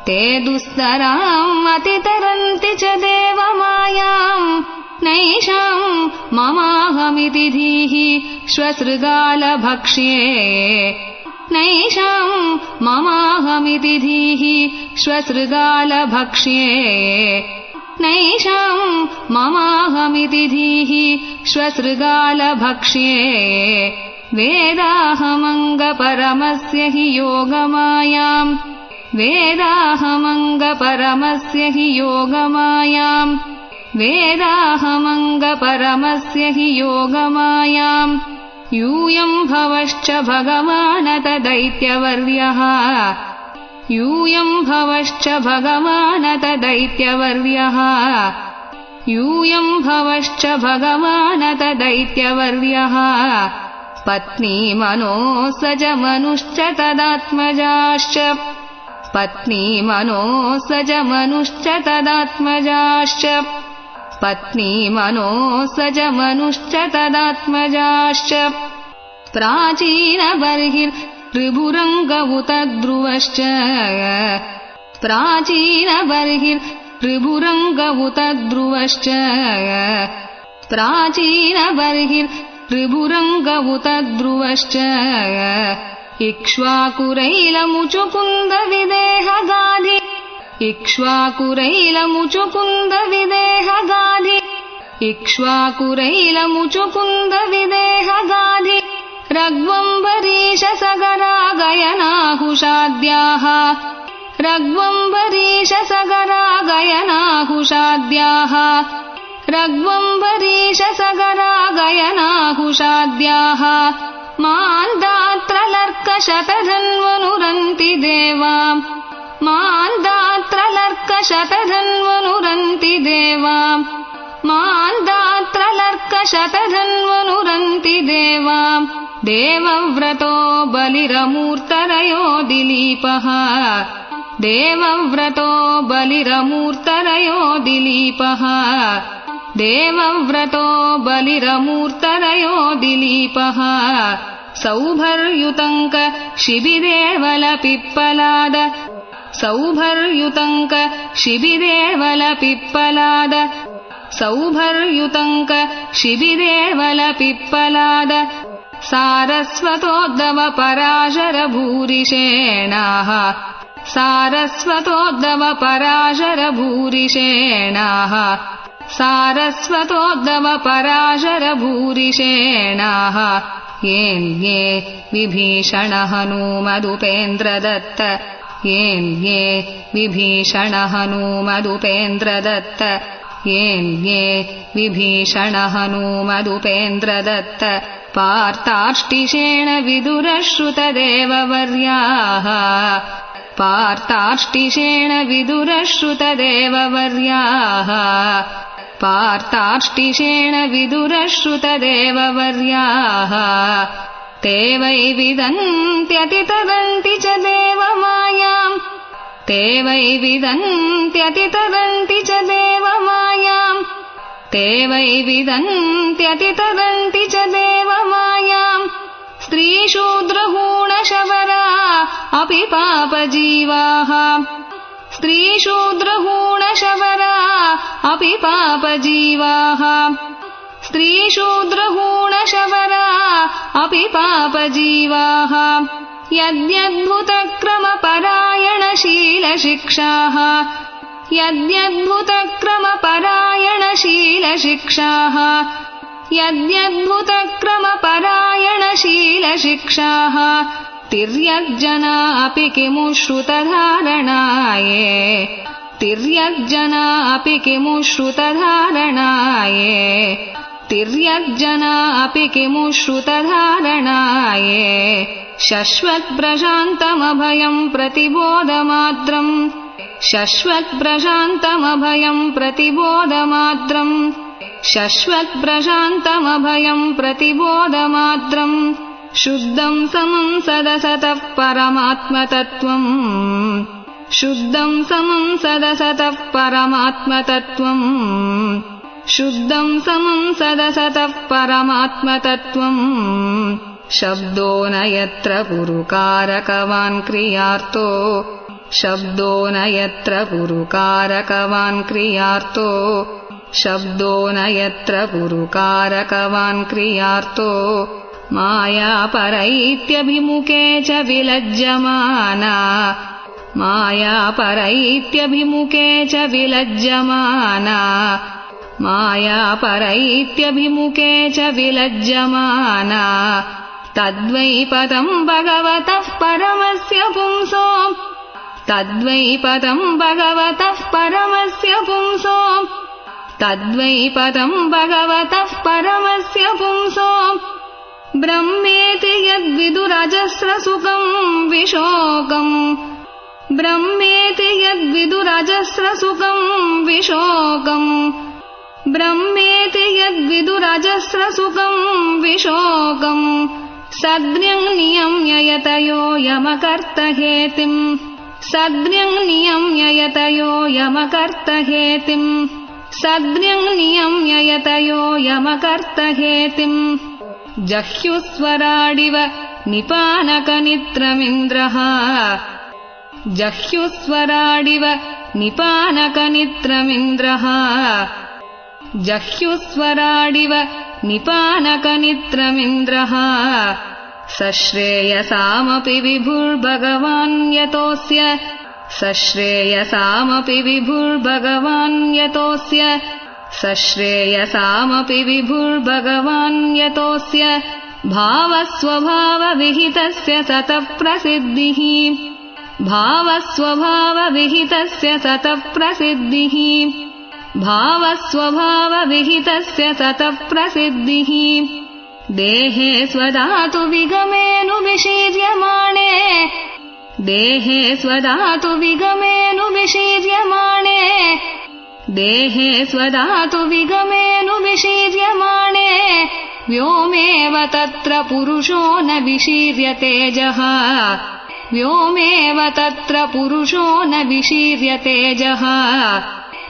ते दुस्तराम् अतितरन्ति च देवमायाम् नैषाम् ममाहमिति धीः श्वसृगालभक्ष्ये नैषाम् ममाहमिति धीः श्वसृगालभक्ष्ये नैषाम् ममाहमिति धीः श्वसृगालभक्ष्ये वेदाहमङ्गपरमस्य हि योगमायाम् वेदाहमङ्गपरमस्य हि योगमायाम् वेदाहमङ्गपरमस्य हि योगमायाम् यूयम् भवश्च भगवानत दैत्यवर्यः यूयम् भवश्च भगवानत दैत्यवर्यः यूयम् भवश्च भगवानत दैत्यवर्यः पत्नी मनोसजमनुश्च तदात्मजाश्च पत्नी मनोसजमनुश्च तदात्मजाश्च पत्नी मनोसजमनुश्च तदात्मजाश्च प्राचीनबर्हिर्त्रिभुरङ्गवुतध्रुवश्च प्राचीनबर्हिर्त्रिभुरङ्गवुतध्रुवश्च प्राचीनबर्हिर्त्रिभुरङ्गवुतध्रुवश्च इक्ष्वाकुरैलमुचुकुन्दविदेहगाधि इक्ष्वाकुरैलमुचुकुन्दविदेहगाधि इक्ष्वाकुरैलमुचुकुन्दविदेहगाधि रघ्वम्बरीशसगरागयनाहुषाद्याः रघ्वम्बरीशसगरागयनाहुषाद्याः रघ्वम्बरीशसगरागयनाहुषाद्याः मान्दात्रलर्कशतधन्वनुरन्ति देवाम् मान्दात्रलर्कशतधन्वनुरन्ति देवाम् मान्दात्रलर्कशतधन्वनुरन्ति देवाम् देवव्रतो बलिरमूर्तरयो दिलीपः देवव्रतो बलिरमूर्तरयो दिलीपः देवव्रतो बलिरमूर्तरयो दिलीपः सौभर्युतङ्क शिबिदेवलपिप्पलाद सौभर्युतङ्क शिबिदेवलपिप्पलाद सौभर्युतङ्क शिबिदेवलपिप्पलाद सारस्वतोद्धव पराशरभूरिषेणाः सारस्वतोद्धव पराशरभूरिषेणाः सारस्वतोद्धव पराशरभूरिषेणाः येन्ये विभीषण हनूमदुपेन्द्रदत्त येन्ये विभीषण हनूमदुपेन्द्रदत्त येन्ये विभीषण हनूमदुपेन्द्रदत्त पार्तार्ष्टिशेण विदुरश्रुतदेववर्याः पार्तार्ष्टिशेण विदुरश्रुतदेववर्याः पार्तार्ष्टिशेण विदुरश्रुतदेववर्याः ते वै विदन्त्यतितदन्ति च देवमायाम् ते वै विदन्त्यतितदन्ति च देवमायाम् ते वै विदन्त्यतितदन्ति च देवमायाम् स्त्रीशूद्रहूणशबरा अपि पापजीवाः स्त्रीशूद्रहूणशबरा अपि पापजीवाः स्त्रीशूद्रहूणशबरा अपि पापजीवाः यद्यद्भुतक्रमपरायणशीलशिक्षाः यद्यद्भुतक्रमपरायणशीलशिक्षाः यद्यद्भुतक्रमपरायणशीलशिक्षाः तिर्यग्जना अपि किमु श्रुतधारणाये तिर्यग्जना अपि किमु श्रुतधारणाये तिर्यग्जनापि किमुश्रुतधारणाये शश्वत्प्रशान्तमभयम् प्रतिबोधमात्रम् शश्वत्प्रशान्तमभयम् प्रतिबोधमात्रम् शश्वत्प्रशान्तमभयम् प्रतिबोधमात्रम् शुद्धम् समम् सदसतः परमात्मतत्त्वम् शुद्धम् समम् सदसतः परमात्मतत्त्वम् शुद्धम् समम् सदसतः परमात्मतत्त्वम् शब्दो न यत्र पुरुकारकवान् क्रियार्थो शब्दो न यत्र पुरुकारकवान् क्रियार्थो शब्दो न यत्र पुरुकारकवान् क्रियार्थो मायापरैत्यभिमुखे च विलज्जमाना मायापरैत्यभिमुखे च विलज्जमाना मायापरैत्यभिमुखे च विलज्जमाना तद्वै पदम् भगवतः परमस्य पुंसो तद्वै पदम् भगवतः परमस्य पुंसो तद्वै पदम् भगवतः परमस्य पुंसो ब्रह्मेति यद्विदुरजस्रसुखम् विशोकम् ब्रह्मेति यद्विदुरजस्रसुखम् विशोकम् ब्रह्मेति यद्विदुरजस्रसुखम् विशोकम् सद्र्यम् नियम्य यतयो यमकर्तहेतिम् सद्र्यम् नियम्य यतयो यमकर्तहेतिम् सद्र्यम् नियम्य यतयो यमकर्तहेतिम् जह्युस्वराडिव निपानकनित्रमिन्द्रः जह्युस्वराडिव निपानकनित्रमिन्द्रः जह्युस्वराडिव निपानकनित्रमिन्द्रः सश्रेयसामपि विभुर्भगवान् यतोऽस्य सश्रेयसामपि विभुर्भगवान् यतोऽस्य सश्रेयसामपि विभुर्भगवान् यतोऽस्य भावस्वभावविहितस्य सतः प्रसिद्धिः भावस्वभावविहितस्य सतः प्रसिद्धिः भावस्वभावविहितस्य सतः प्रसिद्धिः देहे स्वधातुविगमेऽनुविशीर्यमाणे देहे स्वधातुविगमेऽनुविशीर्यमाणे देहे स्वधातुविगमेऽनुविशीर्यमाणे व्योमेव तत्र पुरुषो न विशीर्यतेजः व्योमेव तत्र पुरुषो न विशीर्यतेजः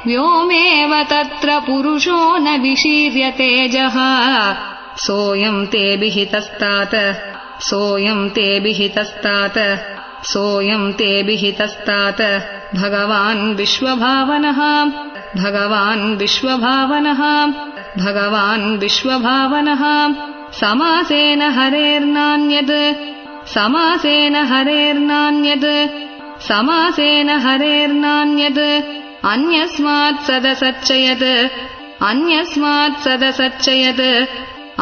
व्योमेव तत्र पुरुषो न विशीर्यतेजः सोऽयम् ते विहितस्तात् सोऽयम् ते विहितस्तात् सोऽयम् ते विहितस्तात् भगवान् विश्वभावनः भगवान् विश्वभावनः भगवान् विश्वभावनः समासेन हरेर्नान्यद् समासेन हरेर्नान्यद् समासेन हरेर्नान्यद् अन्यस्मात् सदसच्चयत् अन्यस्मात् सदसच्चयत्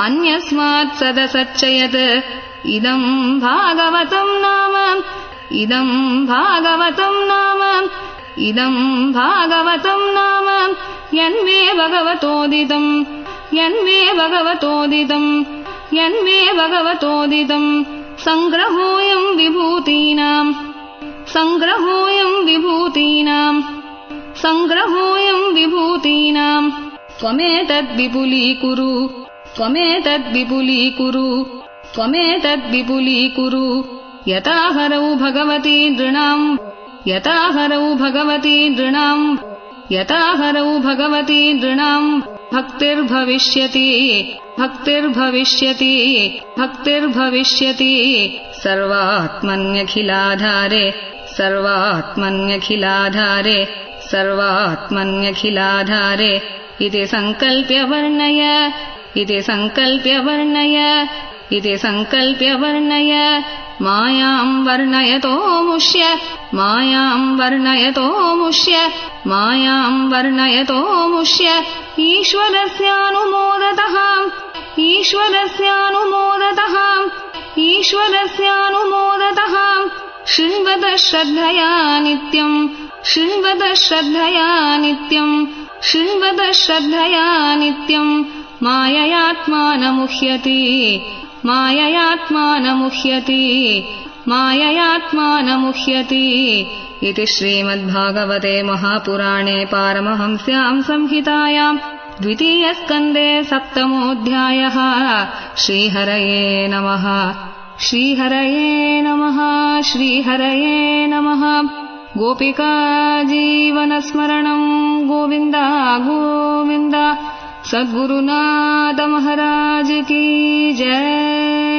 अन्यस्मात् सदसच्चयत् इदम् भागवतम् नाम इदम् भागवतम् नाम इदम् भागवतम् नाम यन्मे भगवतोदितम् यन्मे भगवतोदितम् यन्मे भगवतोदितम् सङ्ग्रहोऽयम् विभूतीनाम् सङ्ग्रहोऽयम् विभूतीनाम् सङ्ग्रहोऽयम् विभूतीनाम् त्वमेतद्विपुलीकुरु त्वमेतद्विपुलीकुरु त्वमेतद्विपुलीकुरु यथा हरौ भगवती नृणाम् यथा हरौ भगवती नृणाम् यथा हरौ भगवती नृणाम् भक्तिर्भविष्यति भक्तिर्भविष्यति भक्तिर्भविष्यति सर्वात्मन्यखिलाधारे सर्वात्मन्यखिलाधारे सर्वात्मन्यखिलाधारे इति सङ्कल्प्य वर्णय इति सङ्कल्प्य वर्णय इति सङ्कल्प्य वर्णय मायाम् वर्णयतो मुष्य मायाम् वर्णयतो मुष्य मायाम् वर्णयतो मुष्य ईश्वरस्यानुमोदतः ईश्वरस्यानुमोदतः ईश्वरस्यानुमोदतः शृण्वत श्रद्धया नित्यम् शृण्वत श्रद्धया नित्यम् शृण्वत श्रद्धया नित्यम् माययात्मानमुह्यति माययात्मानमुह्यति माययात्मानमुह्यति इति श्रीमद्भागवते महापुराणे पारमहंस्यां संहितायां द्वितीयस्कन्धे सप्तमोऽध्यायः। श्रीहरये नमः। श्रीहरये नमः। श्रीहरये नमः। गोपिका जीवनस्मरणं गोविन्द गोविन्द। सद्गुरुनाथ महाराज की जय।